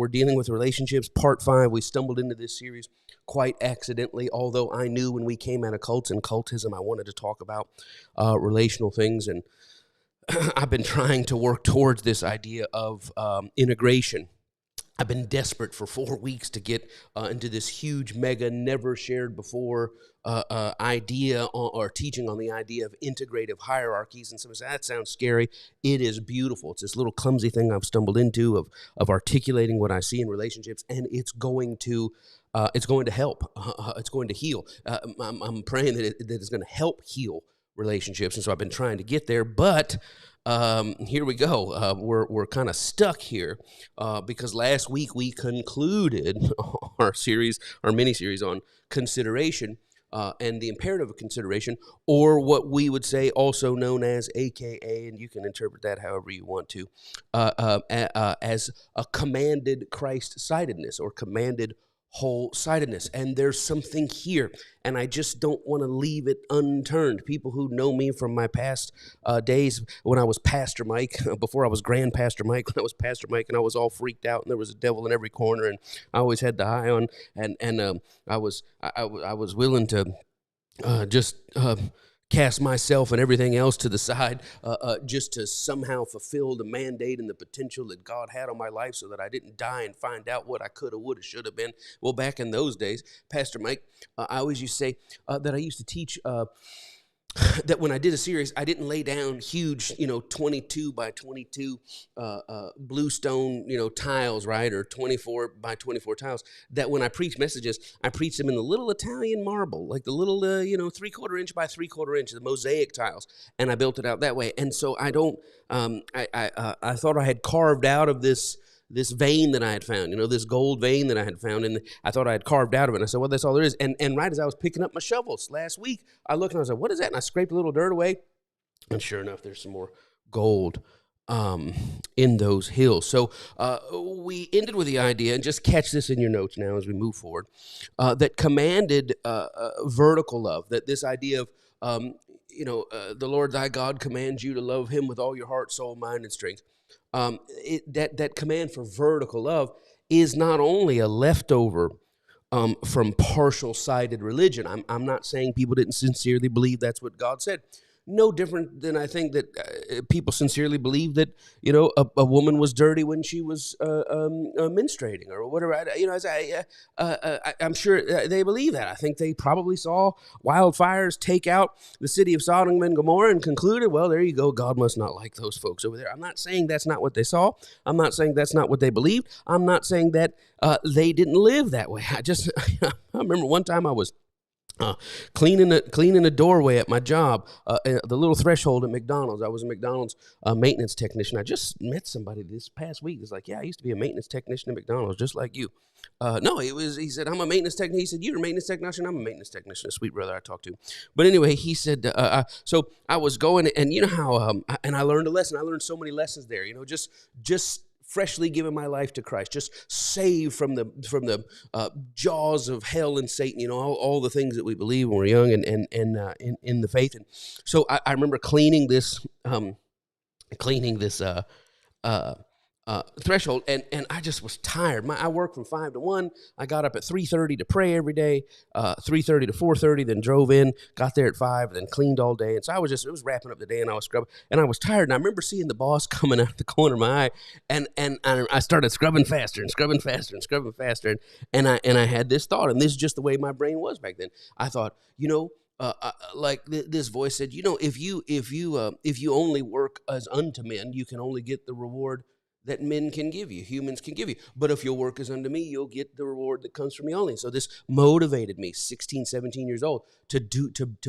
We're dealing with relationships, part 5. We stumbled into this series quite accidentally, although I knew when we came out of cults and cultism, I wanted to talk about relational things. And I've been trying to work towards this idea of integration. I've been desperate for 4 weeks to get into this huge, mega, never shared before idea or teaching on the idea of integrative hierarchies. And someone said, that sounds scary. It is beautiful. It's this little clumsy thing I've stumbled into of articulating what I see in relationships, and it's going to help. It's going to heal. I'm praying that it's going to help heal relationships, and so I've been trying to get there, but here we go. We're kind of stuck here because last week we concluded our mini-series on consideration and the imperative of consideration, or what we would say also known as AKA, and you can interpret that however you want to, as a commanded Christ-sidedness or commanded whole-sidedness. And there's something here, and I just don't want to leave it unturned. People who know me from my past days when I was Pastor Mike, before I was Grand Pastor Mike, when I was Pastor Mike and I was all freaked out and there was a devil in every corner and I always had the eye on, and I was willing to just cast myself and everything else to the side just to somehow fulfill the mandate and the potential that God had on my life so that I didn't die and find out what I could have, would have, should have been. Well, back in those days, Pastor Mike, I always used to say that I used to teach that when I did a series, I didn't lay down huge, 22 by 22 bluestone, tiles, right, or 24 by 24 tiles. That when I preach messages, I preach them in the little Italian marble, like the little, 3/4 inch by 3/4 inch, the mosaic tiles, and I built it out that way. And so I don't, I thought I had carved out of this vein that I had found, this gold vein that I had found, and I thought I had carved out of it. And I said, well, that's all there is. And right as I was picking up my shovels last week, I looked and I was like, what is that? And I scraped a little dirt away, and sure enough, there's some more gold in those hills. So we ended with the idea, and just catch this in your notes now as we move forward, that commanded vertical love, that this idea of, the Lord thy God commands you to love him with all your heart, soul, mind, and strength. That command for vertical love is not only a leftover from partial-sided religion. I'm not saying people didn't sincerely believe that's what God said. No different than I think that people sincerely believe that, a woman was dirty when she was menstruating or whatever. I'm sure they believe that. I think they probably saw wildfires take out the city of Sodom and Gomorrah and concluded, well, there you go. God must not like those folks over there. I'm not saying that's not what they saw. I'm not saying that's not what they believed. I'm not saying that they didn't live that way. I remember one time I was cleaning a doorway at my job, the little threshold at McDonald's. I was a McDonald's maintenance technician. I just met somebody this past week. It's like, yeah, I used to be a maintenance technician at McDonald's, just like you. He said, I'm a maintenance technician. He said, you're a maintenance technician? I'm a maintenance technician, a sweet brother I talked to. But anyway, he said, so I was going, and you know how, and I learned a lesson. I learned so many lessons there, just freshly given my life to Christ, just saved from the jaws of hell and Satan, all the things that we believe when we're young and in the faith. And so I remember cleaning this threshold, and I just was tired. I worked from 5 to 1. I got up at 3:30 to pray every day, 3:30 to 4:30, then drove in, got there at 5, then cleaned all day. And so it was wrapping up the day, and I was scrubbing, and I was tired. And I remember seeing the boss coming out the corner of my eye, and I started scrubbing faster and scrubbing faster and scrubbing faster. And I had this thought, and this is just the way my brain was back then. I thought, this voice said, if you only work as unto men, you can only get the reward that men can give you, humans can give you. But if your work is unto me, you'll get the reward that comes from me only. So this motivated me, 16, 17 years old, to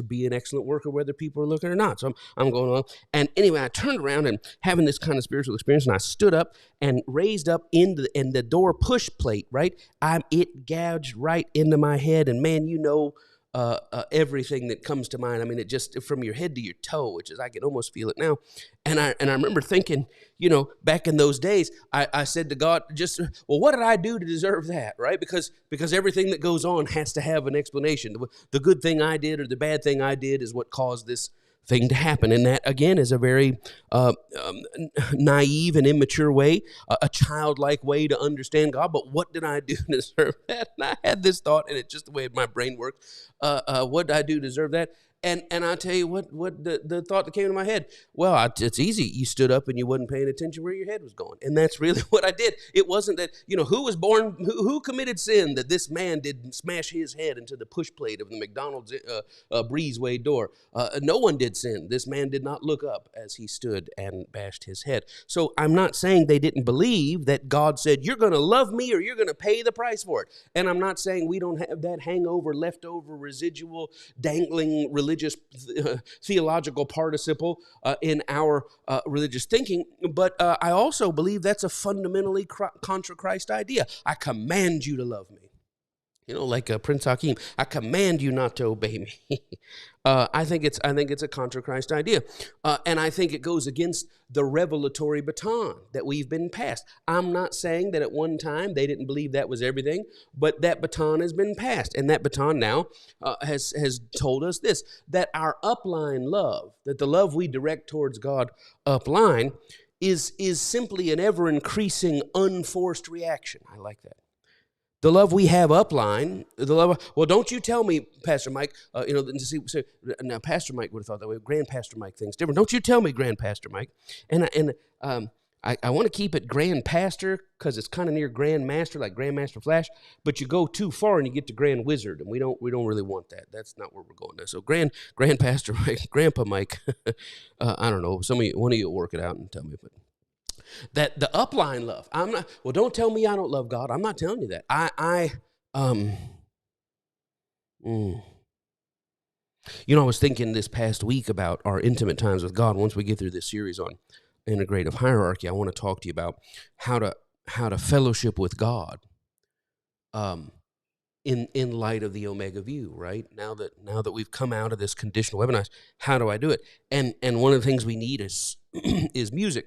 be an excellent worker, whether people are looking or not. So I'm going on. And anyway, I turned around and having this kind of spiritual experience, and I stood up and raised up and the door push plate, right? It gouged right into my head. And man, everything that comes to mind. I mean, it just from your head to your toe, which is, I can almost feel it now. And I remember thinking, back in those days, I said to God, what did I do to deserve that, right? Because everything that goes on has to have an explanation. The good thing I did or the bad thing I did is what caused this thing to happen. And that, again, is a very naive and immature way, a childlike way to understand God. But what did I do to deserve that? And I had this thought, and it's just the way my brain works. What did I do to deserve that? And I'll tell you what the thought that came to my head. Well, it's easy. You stood up and you wasn't paying attention where your head was going. And that's really what I did. It wasn't that, who was born, who committed sin that this man did smash his head into the push plate of the McDonald's breezeway door. No one did sin. This man did not look up as he stood and bashed his head. So I'm not saying they didn't believe that God said, you're going to love me or you're going to pay the price for it. And I'm not saying we don't have that hangover, leftover, residual, dangling religious theological participle in our religious thinking, but I also believe that's a fundamentally contra Christ idea. I command you to love me. Like Prince Hakeem, I command you not to obey me. I think it's a contra Christ idea, and I think it goes against the revelatory baton that we've been passed. I'm not saying that at one time they didn't believe that was everything, but that baton has been passed, and that baton now has told us this: that our upline love, that the love we direct towards God upline, is simply an ever increasing unforced reaction. I like that. The love we have upline, well, don't you tell me, Pastor Mike, now Pastor Mike would have thought that way. Grand Pastor Mike thinks different. Don't you tell me, Grand Pastor Mike. And I want to keep it Grand Pastor because it's kind of near Grand Master, like Grandmaster Flash, but you go too far and you get to Grand Wizard, and we don't really want that. That's not where we're going now. So Grand Pastor Mike, Grandpa Mike, I don't know, one of you will work it out and tell me, but that the upline love. Don't tell me I don't love God. I'm not telling you that. I was thinking this past week about our intimate times with God. Once we get through this series on integrative hierarchy, I want to talk to you about how to fellowship with God in light of the Omega view, right? Now that we've come out of this conditional weaponized, how do I do it? And one of the things we need is is music.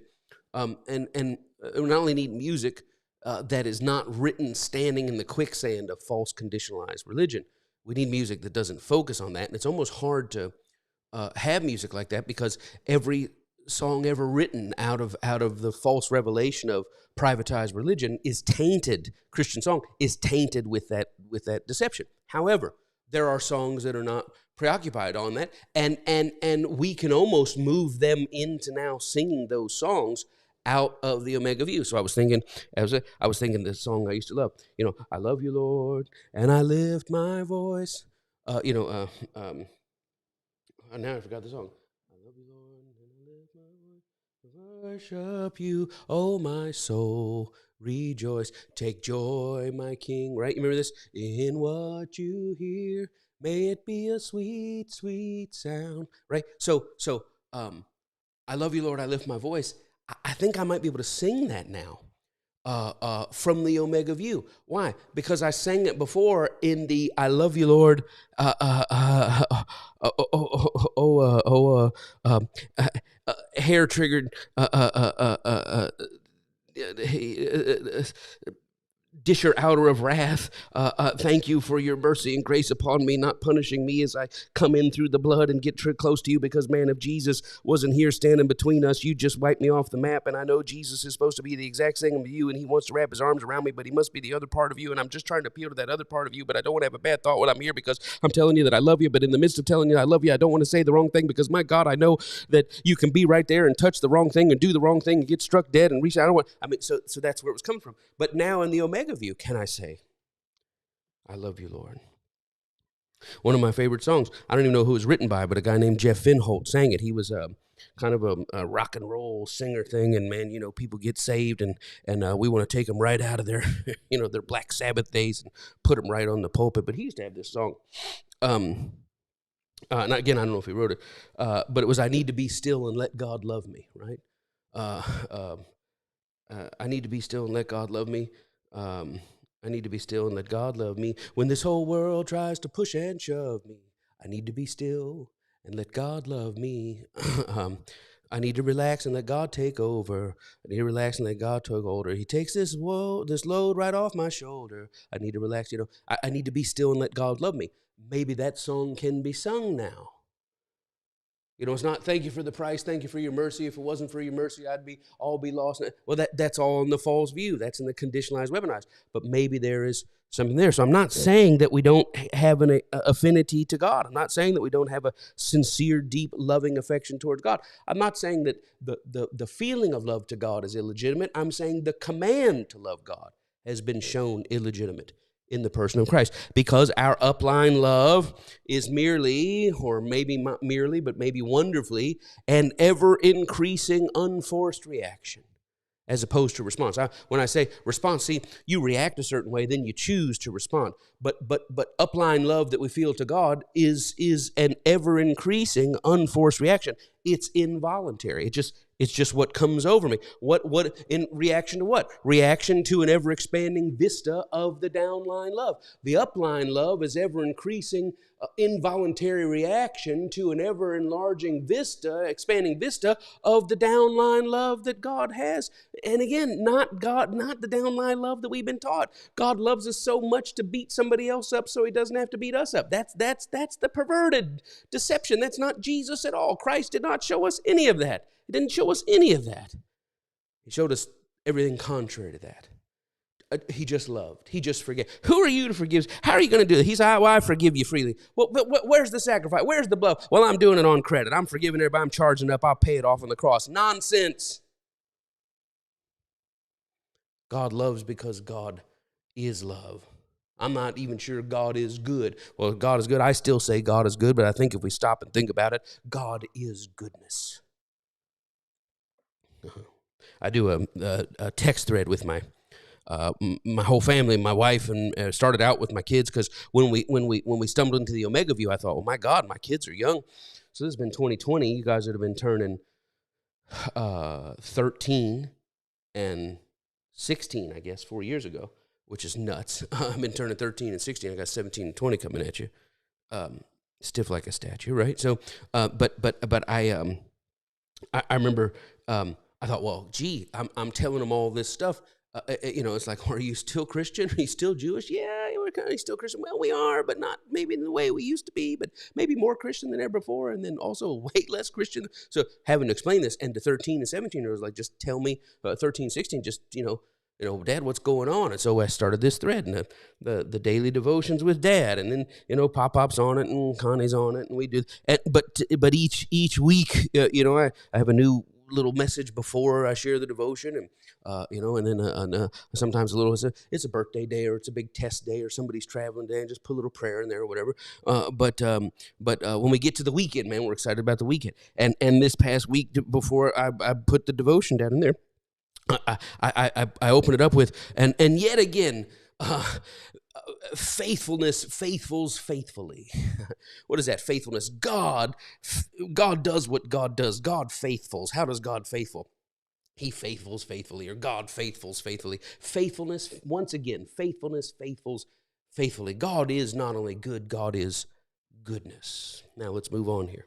And we not only need music that is not written standing in the quicksand of false conditionalized religion. We need music that doesn't focus on that. And it's almost hard to have music like that because every song ever written out of the false revelation of privatized religion is tainted. Christian song is tainted with that deception. However, there are songs that are not preoccupied on that, and we can almost move them into now singing those songs out of the Omega view. So I was thinking the song I used to love. I love you, Lord, and I lift my voice. Now I forgot the song. I love you, Lord, and I lift my voice. Worship you, oh my soul, rejoice. Take joy, my King. Right? You remember this? In what you hear, may it be a sweet, sweet sound. Right? So I love you, Lord, I lift my voice. I think I might be able to sing that now from the Omega view. Why? Because I sang it before in the I love you, Lord, hair-triggered disher outer of wrath. Thank you for your mercy and grace upon me, not punishing me as I come in through the blood and get close to you because, man, if Jesus wasn't here standing between us, you'd just wipe me off the map. And I know Jesus is supposed to be the exact same of you, and he wants to wrap his arms around me, but he must be the other part of you, and I'm just trying to appeal to that other part of you, but I don't want to have a bad thought when I'm here because I'm telling you that I love you, but in the midst of telling you I love you, I don't want to say the wrong thing because, my God, I know that you can be right there and touch the wrong thing and do the wrong thing and get struck dead and reach out. So that's where it was coming from. But now in the Omega view, can I say, I love you, Lord? One of my favorite songs, I don't even know who it was written by, but a guy named Jeff Finholt sang it. He was kind of a rock and roll singer thing, and man, people get saved, and we want to take them right out of their, their Black Sabbath days and put them right on the pulpit. But he used to have this song, and again, I don't know if he wrote it, but it was, I need to be still and let God love me, right? I need to be still and let God love me. I need to be still and let God love me. When this whole world tries to push and shove me, I need to be still and let God love me. I need to relax and let God take over. I need to relax and let God take over. He takes this load right off my shoulder. I need to relax. I need to be still and let God love me. Maybe that song can be sung now. You know, it's not thank you for the price, thank you for your mercy. If it wasn't for your mercy, I'd be all be lost. Well, that's all in the false view. That's in the conditionalized, weaponized. But maybe there is something there. So I'm not saying that we don't have an affinity to God. I'm not saying that we don't have a sincere, deep, loving affection towards God. I'm not saying that the feeling of love to God is illegitimate. I'm saying the command to love God has been shown illegitimate in the person of Christ, because our upline love is merely, or maybe not merely, but maybe wonderfully, an ever-increasing unforced reaction as opposed to response. When I say response, see, you react a certain way, then you choose to respond. But upline love that we feel to God is an ever-increasing unforced reaction. It's involuntary. It's just what comes over me. What in reaction to what? Reaction to an ever-expanding vista of the downline love. The upline love is ever-increasing involuntary reaction to an ever-enlarging vista, expanding vista of the downline love that God has. And again, not the downline love that we've been taught. God loves us so much to beat somebody else up so he doesn't have to beat us up. That's the perverted deception. That's not Jesus at all. Christ did not show us any of that. He didn't show us any of that. He showed us everything contrary to that. He just loved. He just forgave. Who are you to forgive? How are you going to do it? He said, well, I forgive you freely. Well, but where's the sacrifice? Where's the blood? Well, I'm doing it on credit. I'm forgiving everybody. I'm charging up. I'll pay it off on the cross. Nonsense. God loves because God is love. I'm not even sure God is good. Well, if God is good, I still say God is good, but I think if we stop and think about it, God is goodness. I do a text thread with my whole family, my wife, and started out with my kids, because when we stumbled into the Omega View, I thought, oh my God, my kids are young. So this has been 2020. You guys would have been turning 13 and 16, I guess, 4 years ago, which is nuts. I've been turning 13 and 16. I got 17 and 20 coming at you, stiff like a statue, right? So, but I remember I thought, well, gee, I'm telling them all this stuff. It's like, are you still Christian? Are you still Jewish? Yeah, we're kind of still Christian. Well, we are, but not maybe in the way we used to be, but maybe more Christian than ever before, and then also way less Christian. So having to explain this, and to 13 and 17-year-olds, like, just tell me, 13, 16, just, Dad, what's going on? And so I started this thread, and the daily devotions with Dad, and then, Pop-Pop's on it, and Connie's on it, and we do. But each week, I have a new little message before I share the devotion, and and then sometimes a little, it's a birthday day, or it's a big test day, or somebody's traveling day, and just put a little prayer in there or whatever. But when we get to the weekend, man, we're excited about the weekend. And this past week before I put the devotion down in there, I open it up with, and yet again, faithfulness faithfuls faithfully. What is that? Faithfulness. God does what God does. God faithfuls. How does God faithful? He faithfuls faithfully, or God faithfuls faithfully. Faithfulness, once again, faithfulness faithfuls faithfully. God is not only good, God is goodness. Now let's move on here.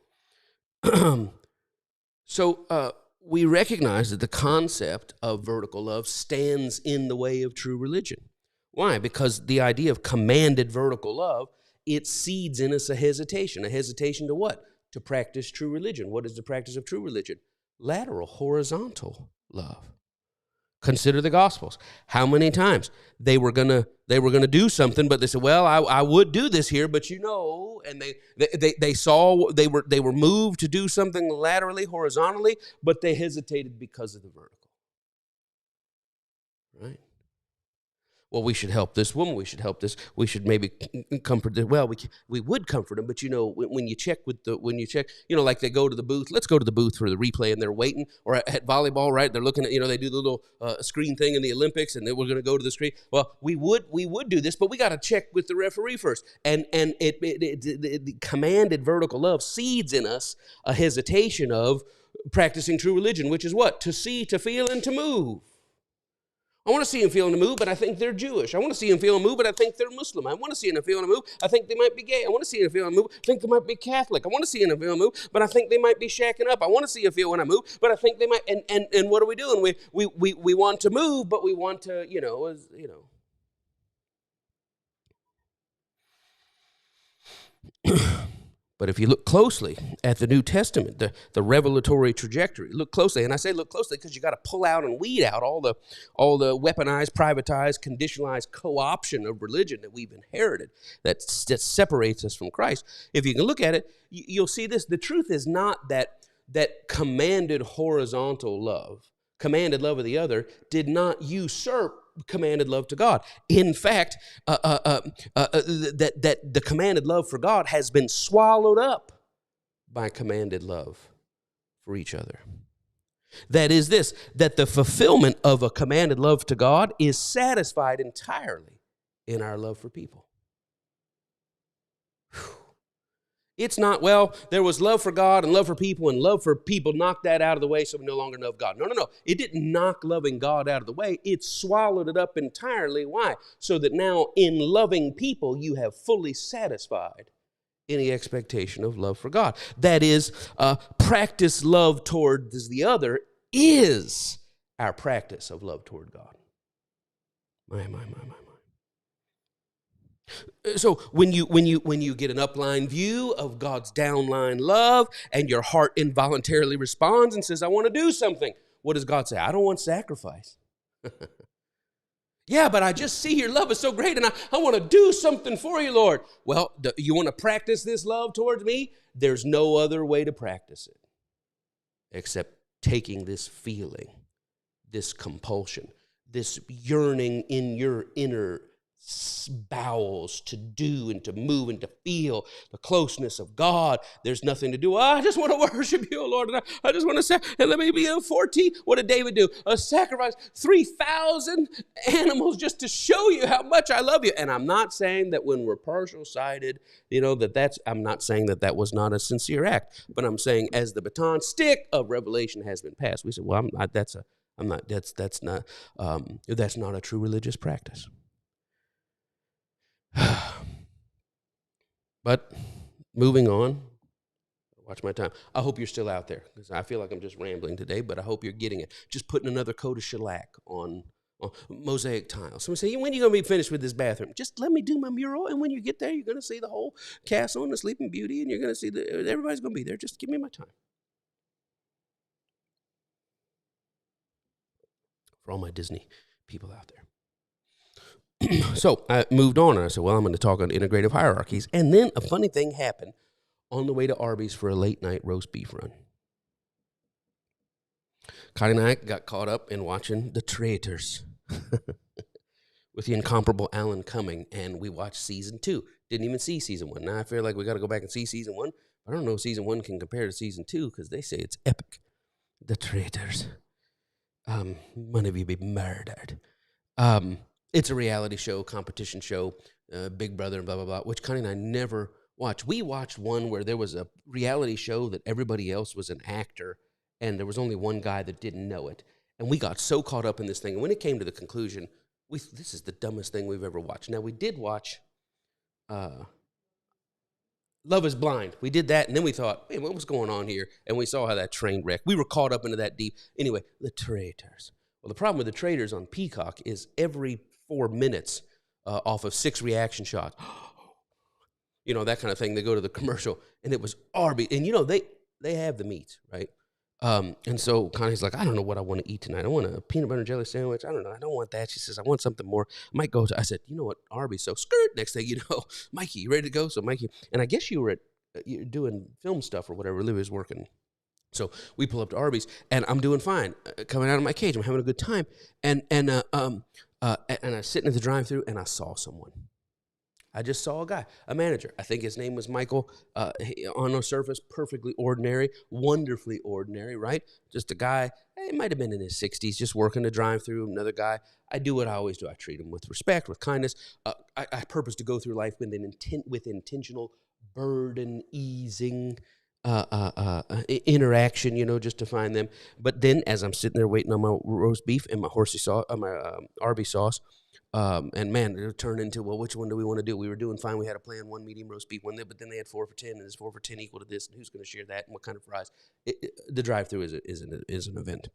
So we recognize that the concept of vertical love stands in the way of true religion. Why? Because the idea of commanded vertical love, it seeds in us a hesitation. A hesitation to what? To practice true religion. What is the practice of true religion? Lateral, horizontal love. Consider the Gospels. How many times they were gonna do something, but they said, "Well, I would do this here, but and they saw they were moved to do something laterally, horizontally, but they hesitated because of the vertical." Right? Well, we should help this woman. We should help this. We should maybe comfort them. Well, we would comfort them, but when you check, like they go to the booth. Let's go to the booth for the replay, and they're waiting. Or at volleyball, right? They're looking at, they do the little screen thing in the Olympics, and then we're going to go to the screen. Well, we would do this, but we got to check with the referee first. And the commanded vertical love seeds in us a hesitation of practicing true religion, which is what? To see, to feel, and to move. I want to see them feel and move, but I think they're Jewish. I want to see them feel and move, but I think they're Muslim. I want to see them feel and move. I think they might be gay. I want to see them feel and move. I think they might be Catholic. I want to see them feel and move, but I think they might be shacking up. I want to see them feel when I move, but I think they might. And what are we doing? We want to move, but we want to, But if you look closely at the New Testament, the revelatory trajectory, look closely, and I say look closely because you got to pull out and weed out all the weaponized, privatized, conditionalized co-option of religion that we've inherited that separates us from Christ. If you can look at it, you'll see this. The truth is not that commanded horizontal love, commanded love of the other, did not usurp commanded love to God. In fact, that the commanded love for God has been swallowed up by commanded love for each other. That is this, that the fulfillment of a commanded love to God is satisfied entirely in our love for people. Whew. It's not, well, there was love for God and love for people knocked that out of the way so we no longer love God. No. It didn't knock loving God out of the way. It swallowed it up entirely. Why? So that now in loving people, you have fully satisfied any expectation of love for God. That is, practice love towards the other is our practice of love toward God. My. So when you get an upline view of God's downline love and your heart involuntarily responds and says, I want to do something, what does God say? I don't want sacrifice. Yeah, but I just see your love is so great and I want to do something for you, Lord. Well, you want to practice this love towards me? There's no other way to practice it except taking this feeling, this compulsion, this yearning in your inner bowels to do and to move and to feel the closeness of God. There's nothing to do. Oh, I just want to worship you, Lord. And I just want to say, and let me be 14. What did David do? A sacrifice, 3,000 animals just to show you how much I love you. And I'm not saying that when we're partial-sighted, I'm not saying that was not a sincere act, but I'm saying as the baton stick of revelation has been passed, we said, well, that's not a true religious practice. But moving on, watch my time. I hope you're still out there because I feel like I'm just rambling today, but I hope you're getting it. Just putting another coat of shellac on mosaic tiles. Someone say, when are you going to be finished with this bathroom? Just let me do my mural, and when you get there, you're going to see the whole castle and the Sleeping Beauty, and you're going to see everybody's going to be there. Just give me my time. For all my Disney people out there. So I moved on and I said, well, I'm going to talk on integrative hierarchies. And then a funny thing happened on the way to Arby's for a late night roast beef run. Connie and I got caught up in watching The Traitors with the incomparable Alan Cumming, and we watched season 2. Didn't even see season 1. Now I feel like we got to go back and see season 1. I don't know if season 1 can compare to season 2 because they say it's epic. The Traitors. One of you be murdered. It's a reality show, competition show, Big Brother and blah, blah, blah, which Connie and I never watched. We watched one where there was a reality show that everybody else was an actor, and there was only one guy that didn't know it. And we got so caught up in this thing. And when it came to the conclusion, this is the dumbest thing we've ever watched. Now, we did watch Love is Blind. We did that, and then we thought, hey, what was going on here? And we saw how that train wrecked. We were caught up into that deep. Anyway, The Traitors. Well, the problem with The Traitors on Peacock is every 4 minutes off of 6 reaction shots, that kind of thing. They go to the commercial, and it was Arby's. And, they have the meats, right? And so Connie's like, I don't know what I want to eat tonight. I want a peanut butter and jelly sandwich. I don't know. I don't want that. She says, I want something more. I might go to, I said, you know what, Arby's. So skirt. Next thing you know, Mikey, you ready to go? So Mikey, and I guess you were you're doing film stuff or whatever. Olivia's working. So we pull up to Arby's, and I'm doing fine, coming out of my cage. I'm having a good time, and I was sitting at the drive-thru, and I saw someone. I just saw a guy, a manager. I think his name was Michael. On the surface, perfectly ordinary, wonderfully ordinary, right? Just a guy. He might have been in his 60s, just working the drive-thru. Another guy. I do what I always do. I treat him with respect, with kindness. I purpose to go through life with intentional burden easing. Interaction, just to find them. But then, as I'm sitting there waiting on my roast beef and my Arby's sauce, and man, it turned into, well, which one do we want to do? We were doing fine. We had a plan, one medium roast beef, but then they had 4 for $10, and is 4 for $10 equal to this? And who's going to share that? And what kind of fries? The drive-thru is an event.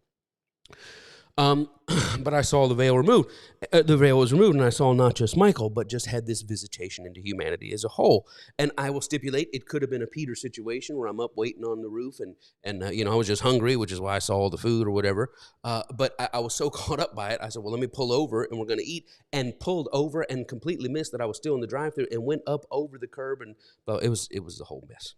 But I saw the veil removed. The veil was removed, and I saw not just Michael, but just had this visitation into humanity as a whole. And I will stipulate it could have been a Peter situation where I'm up waiting on the roof, and I was just hungry, which is why I saw all the food or whatever. But I was so caught up by it, I said, well, let me pull over, and we're going to eat, and pulled over and completely missed that I was still in the drive-thru and went up over the curb, and it was a whole mess.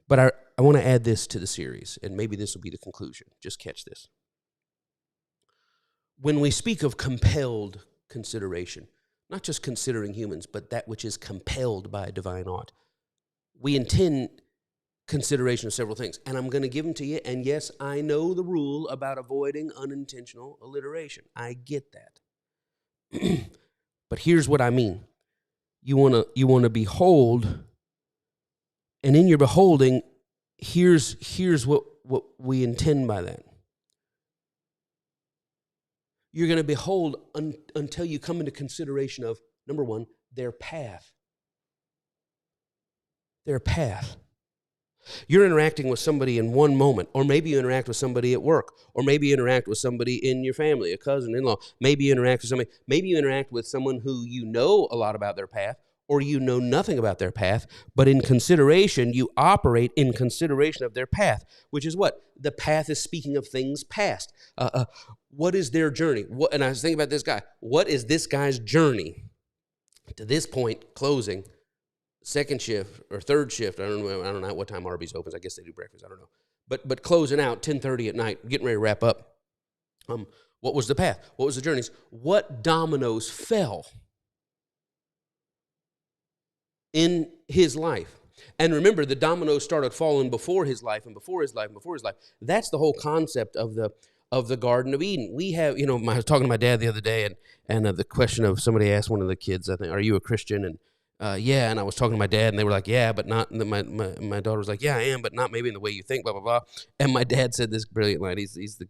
But I want to add this to the series, and maybe this will be the conclusion. Just catch this. When we speak of compelled consideration, not just considering humans, but that which is compelled by a divine ought, we intend consideration of several things. And I'm going to give them to you. And yes, I know the rule about avoiding unintentional alliteration. I get that. But here's what I mean. You want to behold, and in your beholding, here's what we intend by that. You're going to behold until you come into consideration of, number one, their path. Their path. You're interacting with somebody in one moment, or maybe you interact with somebody at work, or maybe you interact with somebody in your family, a cousin, in-law. Maybe you interact with somebody. Maybe you interact with someone who you know a lot about their path, or you know nothing about their path, but in consideration, you operate in consideration of their path, which is what? The path is speaking of things past. What is their journey? And I was thinking about this guy. What is this guy's journey to this point, closing, second shift or third shift? I don't know what time Arby's opens. I guess they do breakfast. I don't know. But closing out, 10:30 at night, getting ready to wrap up. What was the path? What was the journeys? What dominoes fell in his life? And remember, the dominoes started falling before his life and before his life and before his life. That's the whole concept of the Garden of Eden. We have, I was talking to my dad the other day, and the question of, somebody asked one of the kids, I think, are you a Christian? And yeah, and I was talking to my dad, and they were like, yeah, but not. And my daughter was like, yeah, I am, but not maybe in the way you think, blah, blah, blah. And my dad said this brilliant line. He's the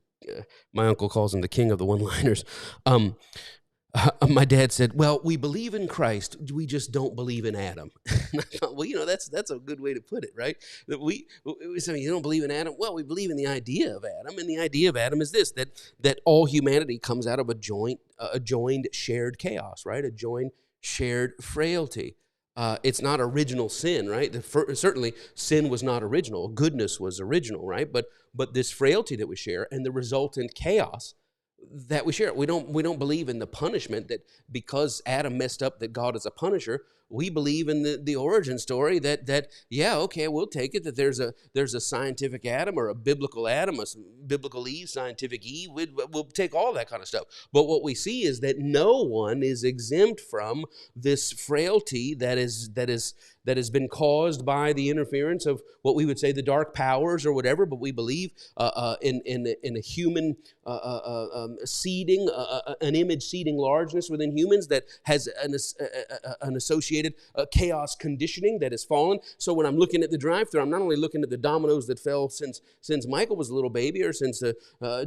my uncle calls him the king of the one-liners. My dad said, well, we believe in Christ, we just don't believe in Adam. And I thought, well, that's a good way to put it, right? That we say, you don't believe in Adam? Well, we believe in the idea of Adam, and the idea of Adam is this, that all humanity comes out of a joined shared chaos, right? A joined shared frailty. It's not original sin, right? Certainly, sin was not original. Goodness was original, right? But this frailty that we share and the resultant chaos that we share. We don't believe in the punishment that because Adam messed up that God is a punisher. We believe in the origin story that yeah, okay, we'll take it that there's a scientific Adam or a biblical Adam, a biblical Eve, scientific Eve. We'll take all that kind of stuff. But what we see is that no one is exempt from this frailty that has been caused by the interference of what we would say the dark powers or whatever. But we believe in a human seeding, an image seeding largeness within humans that has an associated chaos conditioning that has fallen. So when I'm looking at the drive-thru, I'm not only looking at the dominoes that fell since Michael was a little baby, or since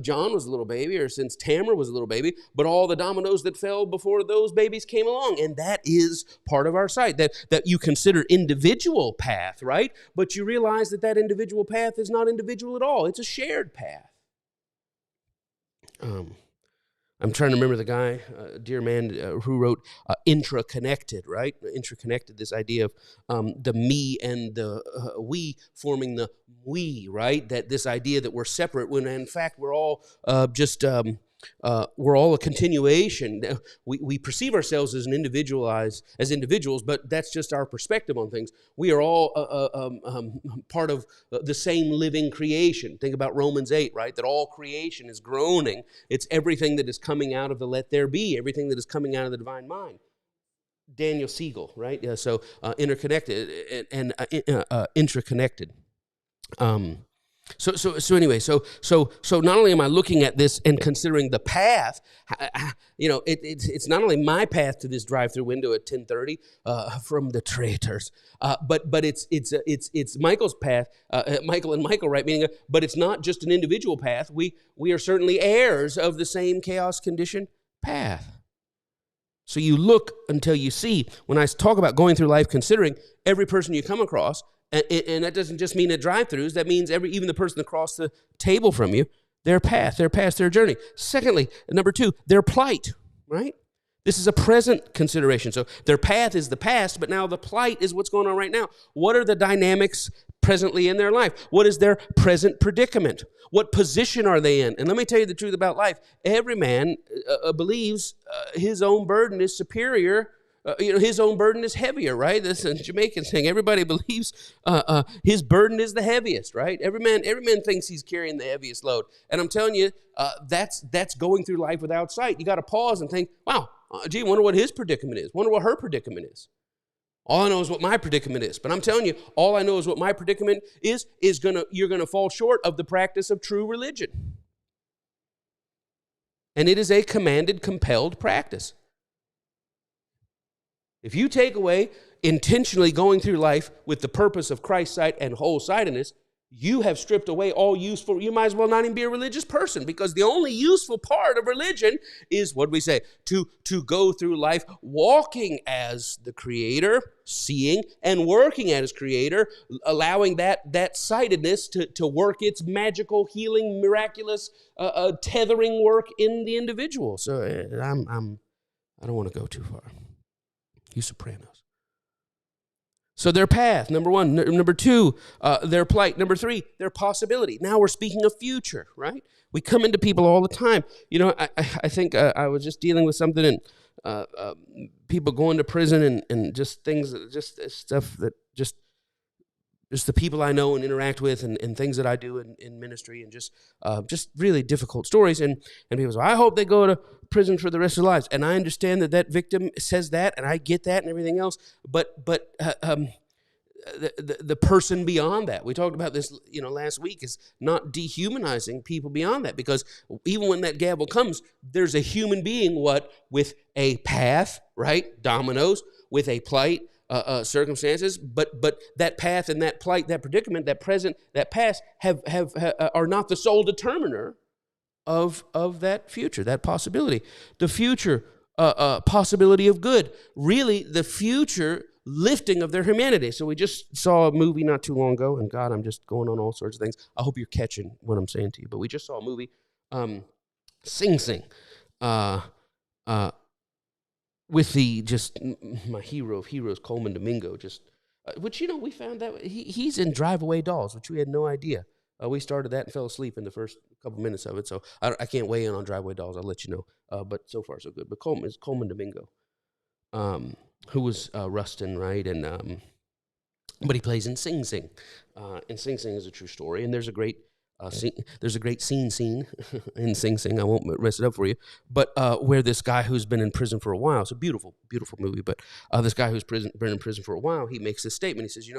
John was a little baby, or since Tamara was a little baby, but all the dominoes that fell before those babies came along. And that is part of our sight, that you consider individual path, right? But you realize that individual path is not individual at all. It's a shared path. I'm trying to remember the guy, dear man, who wrote Intraconnected, right? Intraconnected, this idea of the me and the we forming the we, right? That this idea that we're separate when in fact we're all we're all a continuation. We perceive ourselves as individuals, but that's just our perspective on things. We are all part of the same living creation. Think about Romans 8, right? That all creation is groaning. It's everything that is coming out of the let there be, everything that is coming out of the divine mind. Daniel Siegel, right? Yeah, so interconnected and intraconnected. So anyway, so not only am I looking at this and considering the path, it's not only my path to this drive-through window at 10:30 from the traitors, but it's Michael's path, Michael and Michael, right? Meaning, but it's not just an individual path. We are certainly heirs of the same chaos condition path. So you look until you see. When I talk about going through life considering every person you come across, And that doesn't just mean at drive-thrus. That means even the person across the table from you, their path, their journey. Secondly, number 2, their plight, right? This is a present consideration. So their path is the past, but now the plight is what's going on right now. What are the dynamics presently in their life? What is their present predicament? What position are they in? And let me tell you the truth about life. Every man believes his own burden is superior. His own burden is heavier, right? This is a Jamaican thing. Everybody believes his burden is the heaviest, right? Every man thinks he's carrying the heaviest load. And I'm telling you, that's going through life without sight. You got to pause and think, wow, gee, wonder what his predicament is. Wonder what her predicament is. All I know is what my predicament is. But I'm telling you, all I know is what my predicament is you're gonna fall short of the practice of true religion. And it is a commanded, compelled practice. If you take away intentionally going through life with the purpose of Christ's sight and whole-sightedness, you have stripped away all useful. You might as well not even be a religious person, because the only useful part of religion is, what do we say, to go through life walking as the Creator, seeing and working as Creator, allowing that sightedness to work its magical, healing, miraculous, tethering work in the individual. So I don't want to go too far. You Sopranos. So their path, number 1. Number 2, their plight. Number 3, their possibility. Now we're speaking of future, right? We come into people all the time. You know, I think I was just dealing with something, and people going to prison and just things, just stuff that just the people I know and interact with and things that I do in ministry, and just really difficult stories. And people say, I hope they go to prison for the rest of their lives. And I understand that victim says that, and I get that and everything else. But the person beyond that, we talked about this, last week, is not dehumanizing people beyond that, because even when that gavel comes, there's a human being, with a path, right? Dominoes, with a plight, circumstances, but that path and that plight, that predicament, that present, that past are not the sole determiner of that future, that possibility. The future possibility of good, really the future lifting of their humanity. So we just saw a movie not too long ago, and God, I'm just going on all sorts of things. I hope you're catching what I'm saying to you, but we just saw a movie, Sing Sing, with my hero of heroes, Coleman Domingo, which, we found that he's in Drive Away Dolls, which we had no idea. We started that and fell asleep in the first couple minutes of it, so I can't weigh in on Drive Away Dolls. I'll let you know. But so far, so good. But Coleman Domingo, who was Rustin, right? And but he plays in Sing Sing. And Sing Sing is a true story, and there's a great scene in Sing Sing. I won't mess it up for you, but where this guy who's been in prison for a while, it's a beautiful, beautiful movie, but this guy who's been in prison for a while, he makes this statement. He says,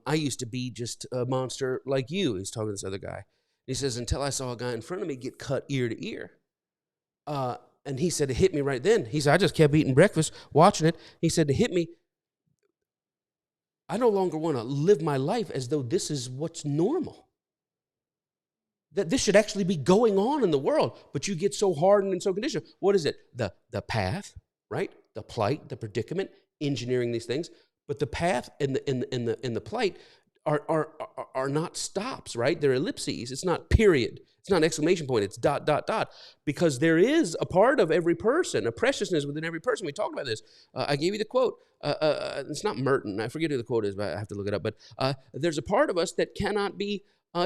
I used to be just a monster like you. He's talking to this other guy. He says, until I saw a guy in front of me get cut ear to ear. And he said, it hit me right then. He said, I just kept eating breakfast, watching it. He said, it hit me. I no longer want to live my life as though this is what's normal. That this should actually be going on in the world, but you get so hardened and so conditioned. What is it? The path, right? The plight, the predicament, engineering these things. But the path and the plight are not stops, right? They're ellipses. It's not period. It's not an exclamation point. It's ... Because there is a part of every person, a preciousness within every person. We talked about this. I gave you the quote. It's not Merton. I forget who the quote is, but I have to look it up. But there's a part of us that cannot be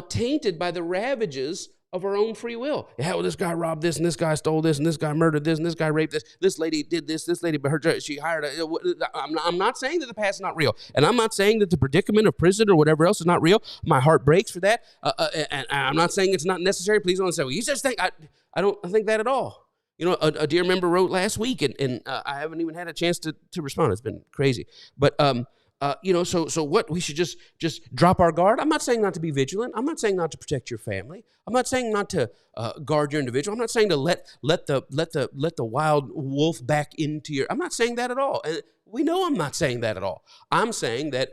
tainted by the ravages of our own free will. Yeah, well, this guy robbed this, and this guy stole this, and this guy murdered this, and this guy raped this. This lady did this lady, but she hired I'm not saying that the past is not real, and I'm not saying that the predicament of prison or whatever else is not real. My heart breaks for that, and I'm not saying it's not necessary. Please don't say, well, you just think, I don't think that at all. A dear member wrote last week, and I haven't even had a chance to respond. It's been crazy, but so what? We should just drop our guard. I'm not saying not to be vigilant. I'm not saying not to protect your family. I'm not saying not to guard your individual. I'm not saying to let the wild wolf back into your. I'm not saying that at all. And we know I'm not saying that at all. I'm saying that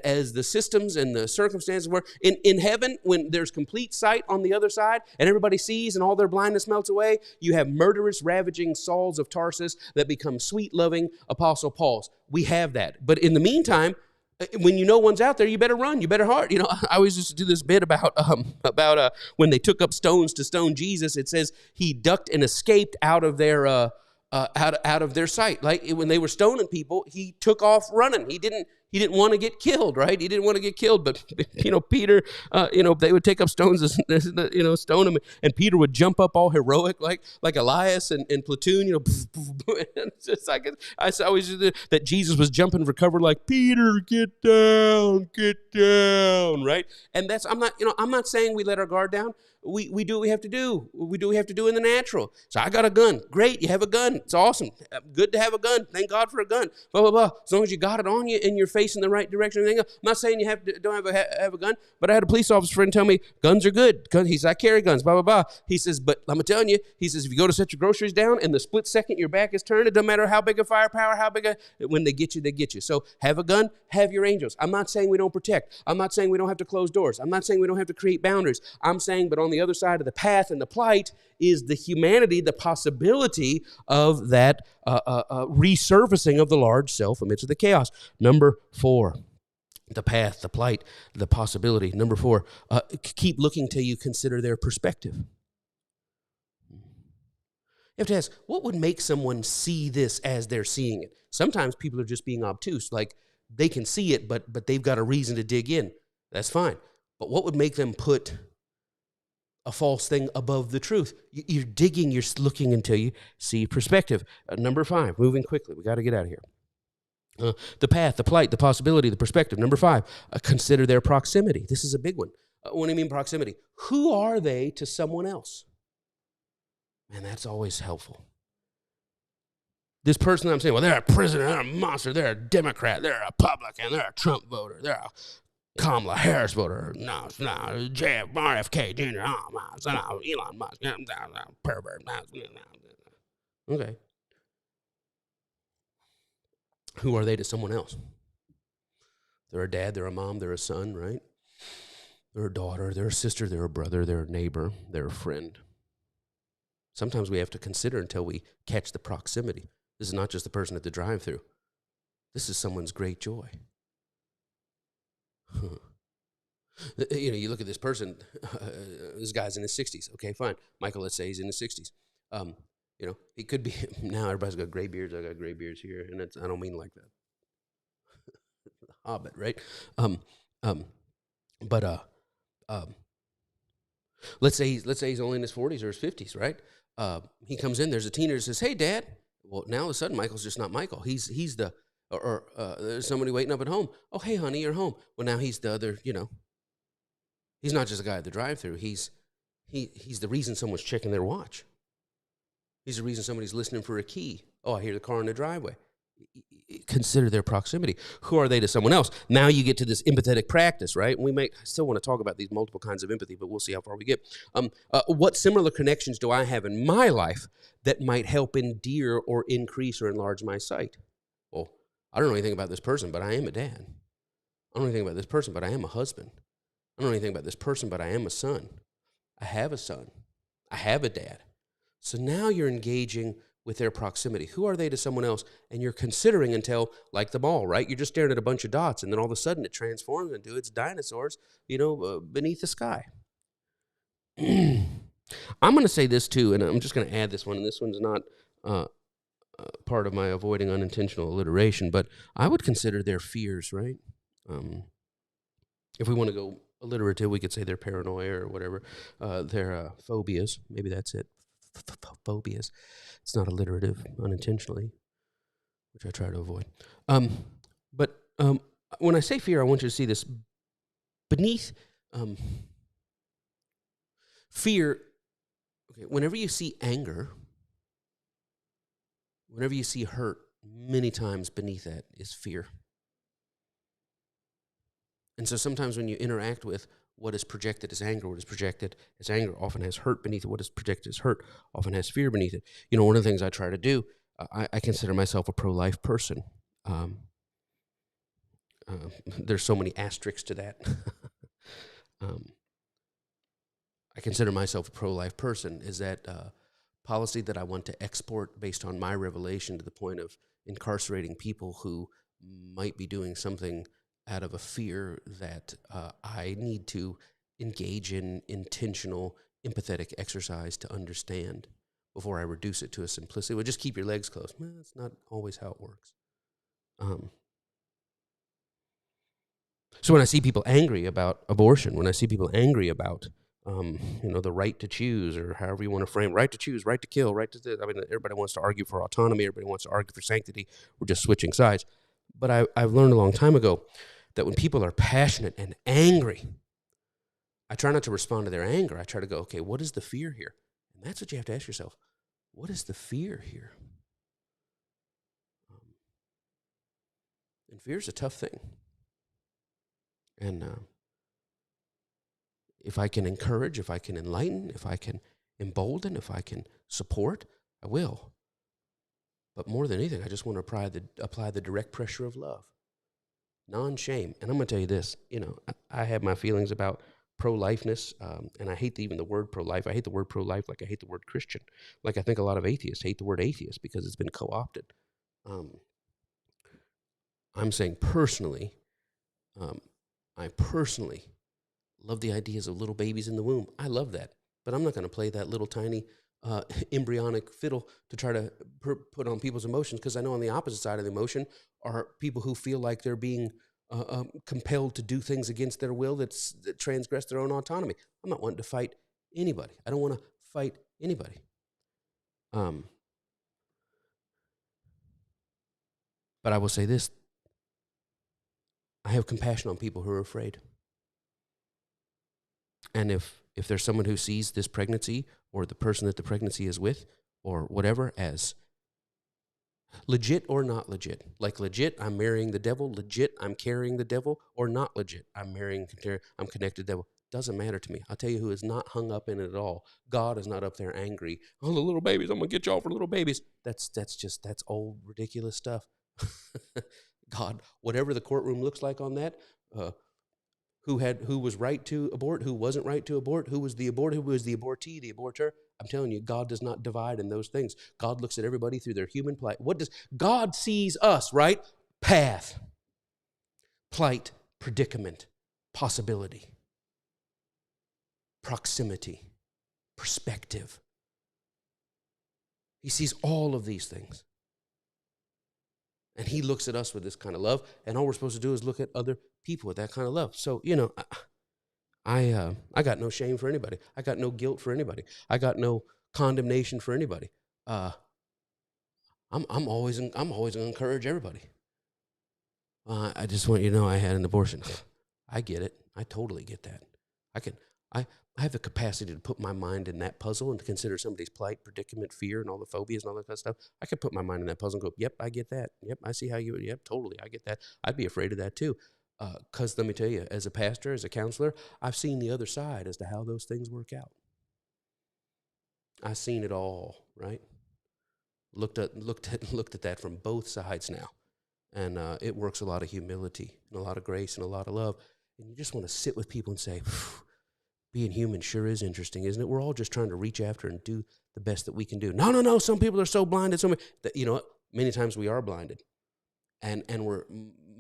as the systems and the circumstances were in heaven, when there's complete sight on the other side and everybody sees and all their blindness melts away, you have murderous, ravaging Sauls of Tarsus that become sweet, loving Apostle Pauls. We have that. But in the meantime, When you know one's out there, you better run. You better hard. I always used to do this bit about when they took up stones to stone Jesus. It says he ducked and escaped out of their out of their sight. Like when they were stoning people, he took off running. He didn't want to get killed, right? He didn't want to get killed. But Peter, they would take up stones, stone him, and Peter would jump up all heroic, like Elias and Platoon, It's just like I always do that. Jesus was jumping for cover, like Peter, get down, right? And I'm not saying we let our guard down. We do what we have to do. We do what we have to do in the natural. So I got a gun. Great, you have a gun. It's awesome. Good to have a gun. Thank God for a gun. Blah, blah, blah. As long as you got it on you and you're facing the right direction and everything else. I'm not saying you don't have a gun, but I had a police officer friend tell me guns are good. He says, I carry guns, blah, blah, blah. He says, but I'm telling you, he says, if you go to set your groceries down and the split second your back is turned, it doesn't matter how big a firepower, when they get you, they get you. So have a gun, have your angels. I'm not saying we don't protect. I'm not saying we don't have to close doors. I'm not saying we don't have to create boundaries. I'm saying, but on the other side of the path and the plight is the humanity, the possibility of that resurfacing of the large self amidst the chaos. Number 4, the path, the plight, the possibility. Number 4, keep looking till you consider their perspective. You have to ask, what would make someone see this as they're seeing it? Sometimes people are just being obtuse, like they can see it, but they've got a reason to dig in. That's fine. But what would make them put a false thing above the truth? You're digging, you're looking until you see perspective. Number 5, moving quickly. We got to get out of here. The path, the plight, the possibility, the perspective. Number 5, consider their proximity. This is a big one. What do you mean proximity? Who are they to someone else? Man, that's always helpful. This person I'm saying, well, they're a prisoner, they're a monster, they're a Democrat, they're a Republican, they're a Trump voter, they're a Kamala Harris voter, no, RFK Jr., Elon Musk, pervert. Okay. Who are they to someone else? They're a dad, they're a mom, they're a son, right? They're a daughter, they're a sister, they're a brother, they're a neighbor, they're a friend. Sometimes we have to consider until we catch the proximity. This is not just the person at the drive-thru. This is someone's great joy. You look at this person, this guy's in his 60s. Okay, fine. Michael, let's say he's in his 60s. He could be, now everybody's got gray beards. I got gray beards here, and I don't mean like that. Hobbit, right? Let's say he's only in his 40s or his 50s, right? He comes in, there's a teenager who says, hey, Dad. Well, now all of a sudden, Michael's just not Michael. He's the, or there's somebody waiting up at home. Oh, hey, honey, you're home. Well, now he's the other, he's not just a guy at the drive-thru. He's the reason someone's checking their watch. He's the reason somebody's listening for a key. Oh, I hear the car in the driveway. Consider their proximity. Who are they to someone else? Now you get to this empathetic practice, right? I still want to talk about these multiple kinds of empathy, but we'll see how far we get. What similar connections do I have in my life that might help endear or increase or enlarge my sight? Well, I don't know anything about this person, but I am a dad. I don't know anything about this person, but I am a husband. I don't know anything about this person, but I am a son. I have a son. I have a dad. So now you're engaging with their proximity. Who are they to someone else? And you're considering until, like the ball, right? You're just staring at a bunch of dots, and then all of a sudden it transforms into its dinosaurs, beneath the sky. I'm going to say this too, and I'm just going to add this one, and this one's not part of my avoiding unintentional alliteration, but I would consider their fears, right? If we want to go alliterative, we could say their paranoia or whatever, their phobias. Maybe that's it. Phobias. It's not alliterative unintentionally, which I try to avoid. But when I say fear, I want you to see this. Beneath fear, okay, whenever you see anger, whenever you see hurt, many times beneath that is fear. And so sometimes when you interact with what is projected as anger, what is projected as anger often has hurt beneath it. What is projected as hurt often has fear beneath it. One of the things I try to do, I consider myself a pro-life person. There's so many asterisks to that. I consider myself a pro-life person. Is that policy that I want to export based on my revelation to the point of incarcerating people who might be doing something out of a fear that I need to engage in intentional, empathetic exercise to understand before I reduce it to a simplicity. Well, just keep your legs closed. Well, that's not always how it works. So when I see people angry about abortion, when I see people angry about, the right to choose, or however you want to frame, right to choose, right to kill, right to this. I mean, everybody wants to argue for autonomy. Everybody wants to argue for sanctity. We're just switching sides. But I've learned a long time ago that when people are passionate and angry, I try not to respond to their anger. I try to go, okay, what is the fear here? And that's what you have to ask yourself. What is the fear here? And fear is a tough thing. And if I can encourage, if I can enlighten, if I can embolden, if I can support, I will. But more than anything, I just want to apply the direct pressure of love. Non-shame. And I'm going to tell you this, I have my feelings about pro-lifeness, and I hate even the word pro-life. I hate the word pro-life like I hate the word Christian. Like I think a lot of atheists hate the word atheist because it's been co-opted. I'm saying personally, I personally love the ideas of little babies in the womb. I love that. But I'm not going to play that little tiny embryonic fiddle to try to put on people's emotions, because I know on the opposite side of the emotion are people who feel like they're being compelled to do things against their will that transgress their own autonomy. I'm not wanting to fight anybody. I don't want to fight anybody. But I will say this. I have compassion on people who are afraid. And if there's someone who sees this pregnancy or the person that the pregnancy is with or whatever as legit or not legit, like legit, I'm marrying the devil, legit, I'm carrying the devil, or not legit, I'm connected to the devil, doesn't matter to me. I'll tell you who is not hung up in it at all. God is not up there angry. Oh, the little babies, I'm going to get y'all for little babies. That's old, ridiculous stuff. God, whatever the courtroom looks like on that, who was right to abort, who wasn't right to abort, who was the aborted, who was the abortee, the aborter. I'm telling you, God does not divide in those things. God looks at everybody through their human plight. God sees us, right? Path, plight, predicament, possibility, proximity, perspective. He sees all of these things. And he looks at us with this kind of love, and all we're supposed to do is look at other people with that kind of love. So, I got no shame for anybody. I got no guilt for anybody. I got no condemnation for anybody. I'm always going to encourage everybody. I just want you to know I had an abortion. I get it. I totally get that. I have the capacity to put my mind in that puzzle and to consider somebody's plight, predicament, fear, and all the phobias and all that kind of stuff. I could put my mind in that puzzle and go, yep, I get that. Yep, I see how you would. Yep, totally, I get that. I'd be afraid of that too. Because let me tell you, as a pastor, as a counselor, I've seen the other side as to how those things work out. I've seen it all, right? Looked at that from both sides now. And it works a lot of humility and a lot of grace and a lot of love. And you just want to sit with people and say, being human sure is interesting, isn't it? We're all just trying to reach after and do the best that we can do. No. Some people are so blinded. Many times we are blinded. And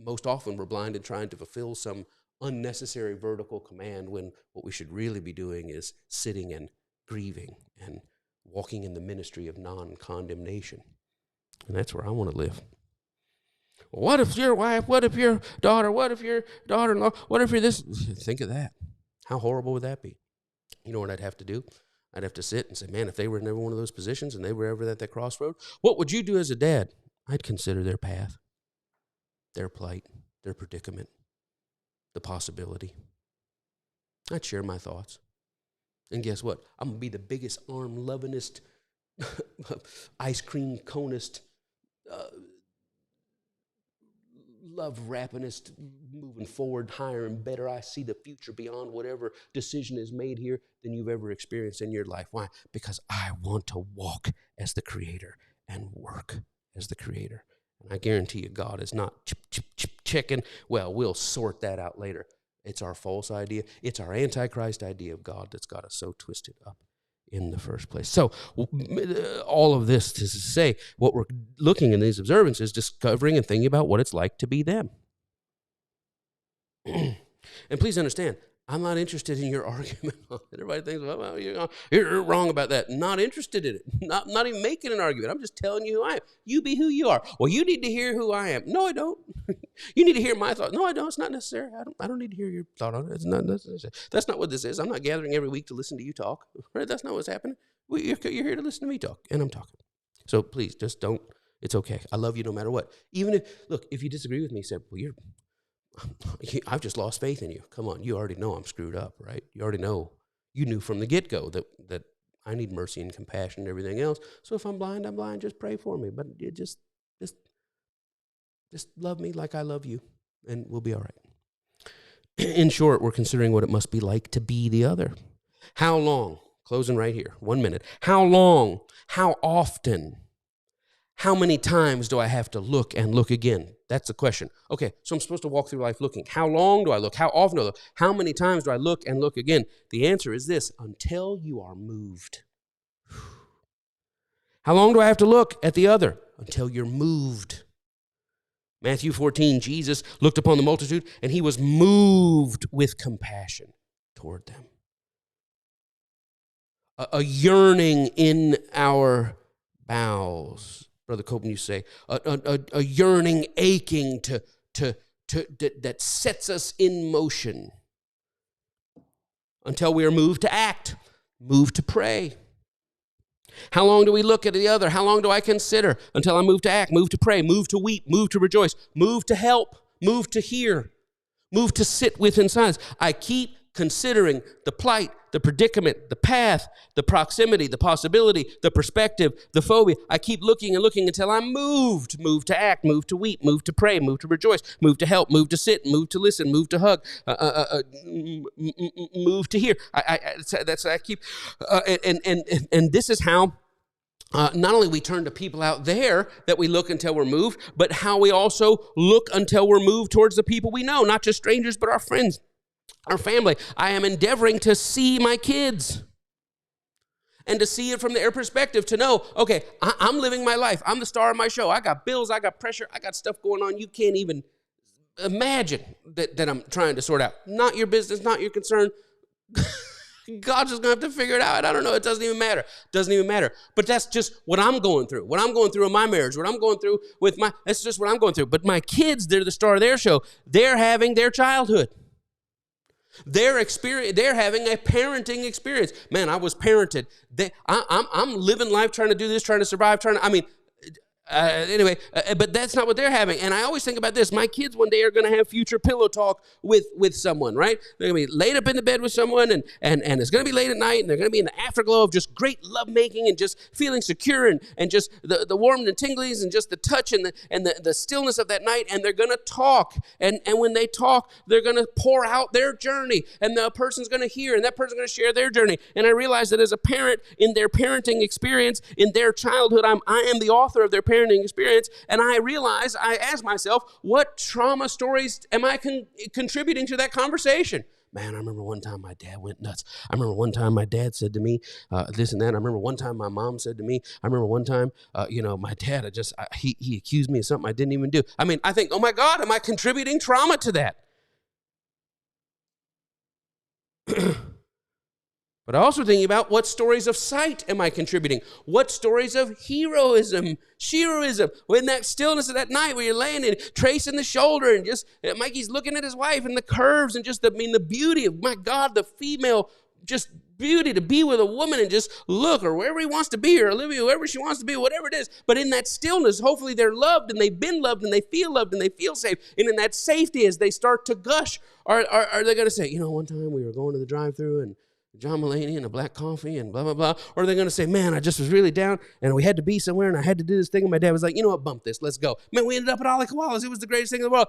most often we're blinded trying to fulfill some unnecessary vertical command when what we should really be doing is sitting and grieving and walking in the ministry of non-condemnation. And that's where I want to live. What if your wife, what if your daughter, what if your daughter-in-law, what if you're this? Think of that. How horrible would that be? You know what I'd have to do? I'd have to sit and say, man, if they were in every one of those positions and they were ever at that crossroad, what would you do as a dad? I'd consider their path, their plight, their predicament, the possibility. I'd share my thoughts. And guess what? I'm going to be the biggest arm-lovingest, ice cream conist, love-rappingest, moving forward higher and better. I see the future beyond whatever decision is made here than you've ever experienced in your life. Why? Because I want to walk as the Creator and work as the Creator. And I guarantee you God is not checking. Well, we'll sort that out later. It's our false idea. It's our Antichrist idea of God that's got us so twisted up in the first place. So all of this is to say, what we're looking in these observances, discovering and thinking about what it's like to be them. And please understand, I'm not interested in your argument on it. Everybody thinks, well, you're wrong about that. Not interested in it. Not even making an argument. I'm just telling you who I am. You be who you are. Well, you need to hear who I am. No, I don't. You need to hear my thought. No, I don't. It's not necessary. I don't need to hear your thought on it. It's not necessary. That's not what this is. I'm not gathering every week to listen to you talk. Right? That's not what's happening. You're here to listen to me talk, and I'm talking. So please, just don't. It's okay. I love you no matter what. Even if you disagree with me, say, well, I've just lost faith in you. Come on, you already know I'm screwed up, right? You already know. You knew from the get-go that I need mercy and compassion and everything else. So if I'm blind, I'm blind. Just pray for me. But you just love me like I love you, and we'll be all right. In short, we're considering what it must be like to be the other. How long? Closing right here. 1 minute. How long? How often? How many times do I have to look and look again? That's the question. Okay, so I'm supposed to walk through life looking. How long do I look? How often do I look? How many times do I look and look again? The answer is this: until you are moved. How long do I have to look at the other? Until you're moved. Matthew 14, Jesus looked upon the multitude and he was moved with compassion toward them. A yearning in our bowels. Brother Copeland used to say, a yearning, aching that sets us in motion until we are moved to act, moved to pray. How long do we look at the other? How long do I consider? Until I move to act, move to pray, move to weep, move to rejoice, move to help, move to hear, move to sit with in silence. I keep considering the plight, the predicament, the path, the proximity, the possibility, the perspective, the phobia. I keep looking and looking until I'm moved. Move to act, move to weep, move to pray, move to rejoice, move to help, move to sit, move to listen, move to hug, move to hear. I keep, and this is how not only we turn to people out there that we look until we're moved, but how we also look until we're moved towards the people we know, not just strangers, but our friends. Our family. I am endeavoring to see my kids and to see it from their perspective, to know, okay, I'm living my life. I'm the star of my show. I got bills. I got pressure. I got stuff going on. You can't even imagine that I'm trying to sort out. Not your business, not your concern. God's just going to have to figure it out. I don't know. It doesn't even matter. Doesn't even matter. But that's just what I'm going through. What I'm going through in my marriage. What I'm going through that's just what I'm going through. But my kids, they're the star of their show. They're having their childhood. They're having a parenting experience. Man, I was parented. I'm living life trying to do this, trying to survive, but that's not what they're having. And I always think about this. My kids one day are going to have future pillow talk with someone, right? They're going to be laid up in the bed with someone, and it's going to be late at night, and they're going to be in the afterglow of just great lovemaking and just feeling secure and just the warmth and tinglies and just the touch and the stillness of that night. And they're going to talk. And when they talk, they're going to pour out their journey, and the person's going to hear, and that person's going to share their journey. And I realize that as a parent, in their parenting experience, in their childhood, I am the author of their parenting experience, and I ask myself, what trauma stories am I contributing to that conversation? Man, I remember one time my dad went nuts. I remember one time my dad said to me this and that. I remember one time my mom said to me. I remember one time, my dad, he accused me of something I didn't even do. I mean, I think, oh my God, am I contributing trauma to that? But I also think about what stories of sight am I contributing? What stories of sheroism? When that stillness of that night where you're laying and tracing the shoulder and just Mikey's looking at his wife and the curves and just the beauty of, my God, the female just beauty to be with a woman and just look, or wherever he wants to be, or Olivia, whoever she wants to be, whatever it is. But in that stillness, hopefully they're loved and they've been loved and they feel safe. And in that safety, as they start to gush, are they going to say, one time we were going to the drive-thru and John Mulaney and a black coffee and blah, blah, blah. Or are they going to say, man, I just was really down and we had to be somewhere and I had to do this thing. And my dad was like, you know what, bump this, let's go. Man, we ended up at Ali Koala's. It was the greatest thing in the world.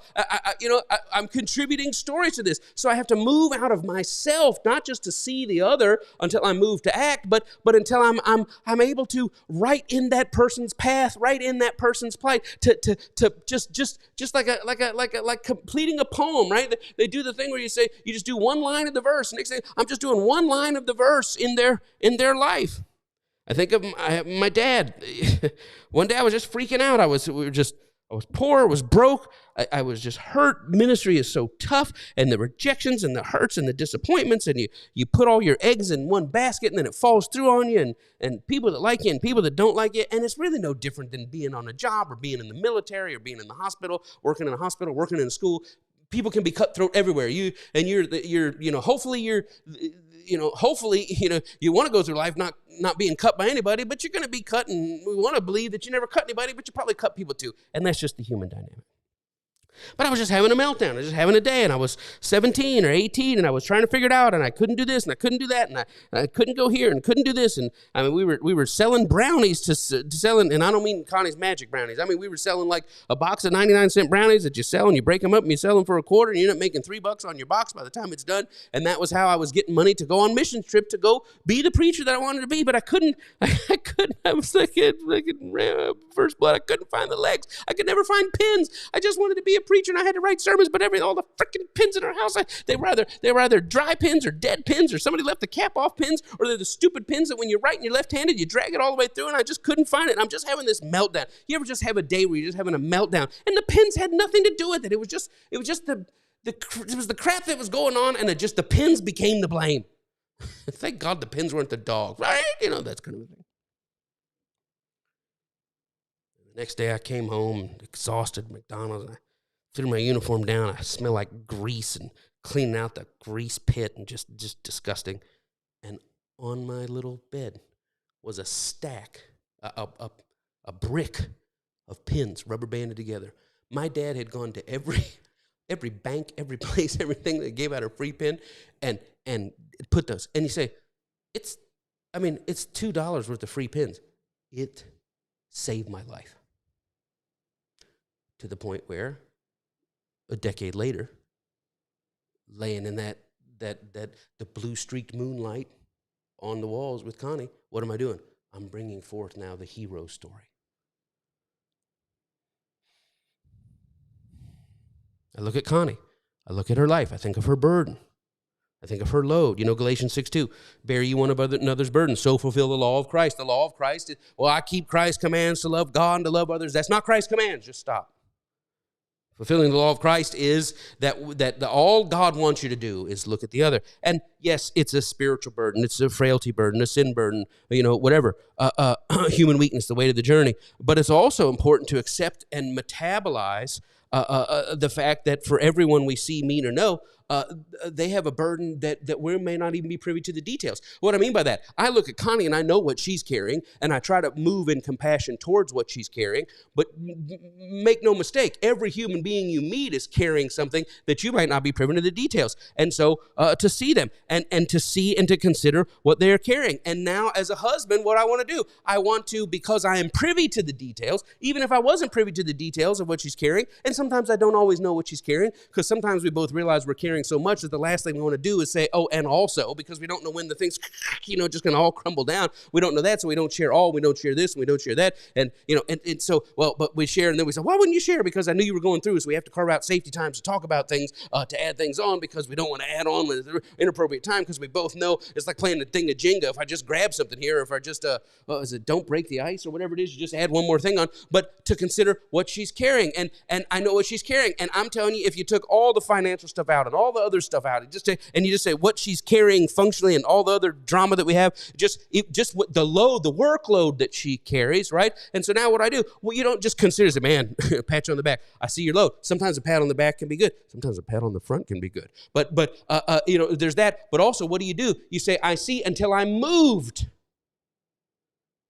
I'm contributing stories to this. So I have to move out of myself, not just to see the other until I move to act, but until I'm able to write in that person's path, write in that person's plight, to just like completing a poem, right? They do the thing where you say, you just do one line of the verse, and they say, I'm just doing one line of the verse in their life. I think of my dad. One day I was just freaking out. We were just I was poor, I was broke, I was just hurt. Ministry is so tough, and the rejections and the hurts and the disappointments, and you put all your eggs in one basket, and then it falls through on you, and people that like you and people that don't like you, and it's really no different than being on a job or being in the military or being in the hospital, working in a hospital, working in a school. People can be cutthroat everywhere. Hopefully you want to go through life not being cut by anybody, but you're going to be cut, and we want to believe that you never cut anybody, but you probably cut people too, and that's just the human dynamic. But I was just having a meltdown. I was just having a day, and I was 17 or 18, and I was trying to figure it out, and I couldn't do this, and I couldn't do that, and I couldn't go here, and couldn't do this, and I mean, we were selling brownies to selling, and I don't mean Connie's Magic brownies. I mean, we were selling like a box of 99-cent brownies that you sell, and you break them up, and you sell them for $0.25, and you end up making $3 on your box by the time it's done, and that was how I was getting money to go on mission trip to go be the preacher that I wanted to be, but I couldn't. I was like first blood. I couldn't find the legs. I could never find pins. I just wanted to be a preacher, and I had to write sermons, but all the freaking pins in our house, they were either dry pins or dead pins, or somebody left the cap off pins, or they're the stupid pins that when you write and you're left-handed, you drag it all the way through, and I just couldn't find it. And I'm just having this meltdown. You ever just have a day where you're just having a meltdown, and the pins had nothing to do with it? It was just the crap that was going on, and the pins became the blame. Thank God the pins weren't the dog, right? That's kind of a thing. The next day I came home exhausted, McDonald's, and I threw my uniform down. I smell like grease and cleaning out the grease pit and just disgusting. And on my little bed was a stack, a brick of pins rubber banded together. My dad had gone to every bank, every place, everything that gave out a free pin and put those. And you say, it's $2 worth of free pins. It saved my life. To the point where a decade later, laying in that the blue streaked moonlight on the walls with Connie, what am I doing? I'm bringing forth now the hero story. I look at Connie. I look at her life. I think of her burden. I think of her load. Galatians 6:2, bear ye one another's burden, so fulfill the law of Christ. The law of Christ is, I keep Christ's commands to love God and to love others. That's not Christ's commands. Just stop. Fulfilling the law of Christ is that all God wants you to do is look at the other. And yes, it's a spiritual burden. It's a frailty burden, a sin burden, whatever, human weakness, the weight of the journey. But it's also important to accept and metabolize the fact that for everyone we see, meet, or know, they have a burden that we may not even be privy to the details. What I mean by that, I look at Connie and I know what she's carrying, and I try to move in compassion towards what she's carrying, but make no mistake, every human being you meet is carrying something that you might not be privy to the details. And so to see them and to see and to consider what they're carrying. And now as a husband, what I want to do, I want to, because I am privy to the details, even if I wasn't privy to the details of what she's carrying, and sometimes I don't always know what she's carrying, because sometimes we both realize we're carrying so much that the last thing we want to do is say, oh, and also, because we don't know when the thing's, just going to all crumble down. We don't know that, so we don't share all. We don't share this, and we don't share that. And, and so, but we share, and then we say, why wouldn't you share? Because I knew you were going through, so we have to carve out safety times to talk about things, to add things on, because we don't want to add on at an inappropriate time, because we both know it's like playing a thing of Jenga. If I just grab something here, or if I just, don't break the ice, or whatever it is, you just add one more thing on. But to consider what she's carrying, and I know what she's carrying, and I'm telling you, if you took all the financial stuff out and all the other stuff out, and you just say what she's carrying functionally and all the other drama that we have, just what the workload that she carries, right? And so now what I do, you don't just consider as a man, pat you on the back. I see your load. Sometimes a pat on the back can be good. Sometimes a pat on the front can be good. But there's that. But also, what do? You say, I see until I'm moved.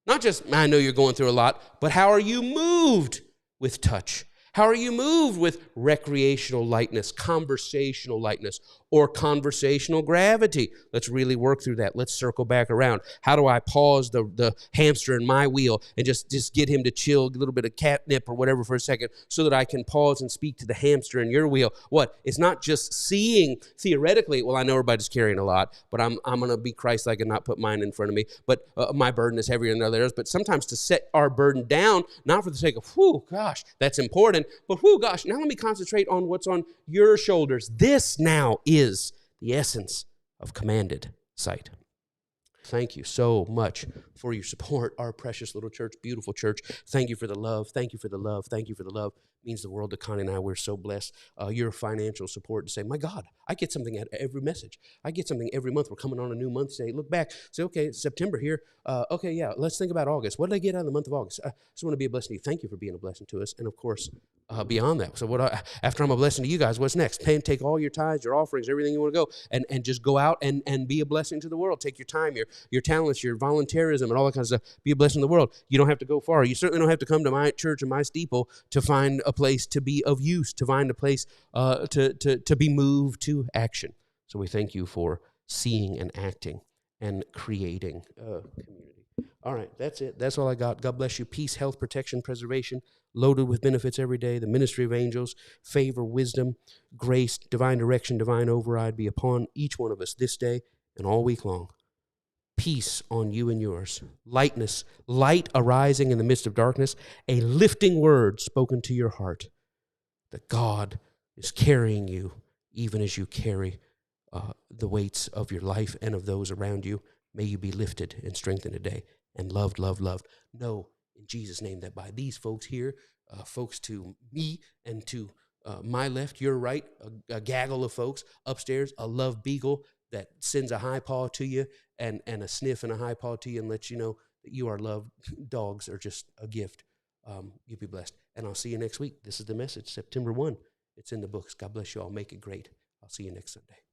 Not just, I know you're going through a lot, but how are you moved with touch? How are you moved with recreational lightness, conversational lightness, or conversational gravity? Let's really work through that. Let's circle back around. How do I pause the hamster in my wheel and just get him to chill, a little bit of catnip or whatever for a second, so that I can pause and speak to the hamster in your wheel? What? It's not just seeing theoretically, well, I know everybody's carrying a lot, but I'm going to be Christ-like and not put mine in front of me. But my burden is heavier than others. But sometimes to set our burden down, not for the sake of, gosh, that's important, but gosh, now let me concentrate on what's on your shoulders. This now is the essence of commanded sight. Thank you so much for your support. Our precious little church, beautiful church. Thank you for the love. Thank you for the love. Thank you for the love. It means the world to Connie and I. We're so blessed. Your financial support to say, my God, I get something out of every message. I get something every month. We're coming on a new month. Say, look back. Say, okay, it's September here. Okay, yeah, let's think about August. What did I get out of the month of August? I just want to be a blessing to you. Thank you for being a blessing to us. And of course, beyond that. So after I'm a blessing to you guys, what's next? Take all your tithes, your offerings, everything you want to go, and just go out and be a blessing to the world. Take your time, your talents, your volunteerism, and all that kind of stuff. Be a blessing to the world. You don't have to go far. You certainly don't have to come to my church and my steeple to find a place to be of use, to find a place to be moved to action. So we thank you for seeing and acting and creating a community. All right, that's it. That's all I got. God bless you. Peace, health, protection, preservation, loaded with benefits every day. The ministry of angels, favor, wisdom, grace, divine direction, divine override be upon each one of us this day and all week long. Peace on you and yours. Lightness, light arising in the midst of darkness, a lifting word spoken to your heart that God is carrying you even as you carry the weights of your life and of those around you. May you be lifted and strengthened today and loved, loved, loved. Know in Jesus' name that by these folks here, folks to me and to my left, your right, a gaggle of folks upstairs, a love beagle that sends a high paw to you and a sniff and a high paw to you and lets you know that you are loved. Dogs are just a gift. You be blessed. And I'll see you next week. This is the message, September 1. It's in the books. God bless you all. Make it great. I'll see you next Sunday.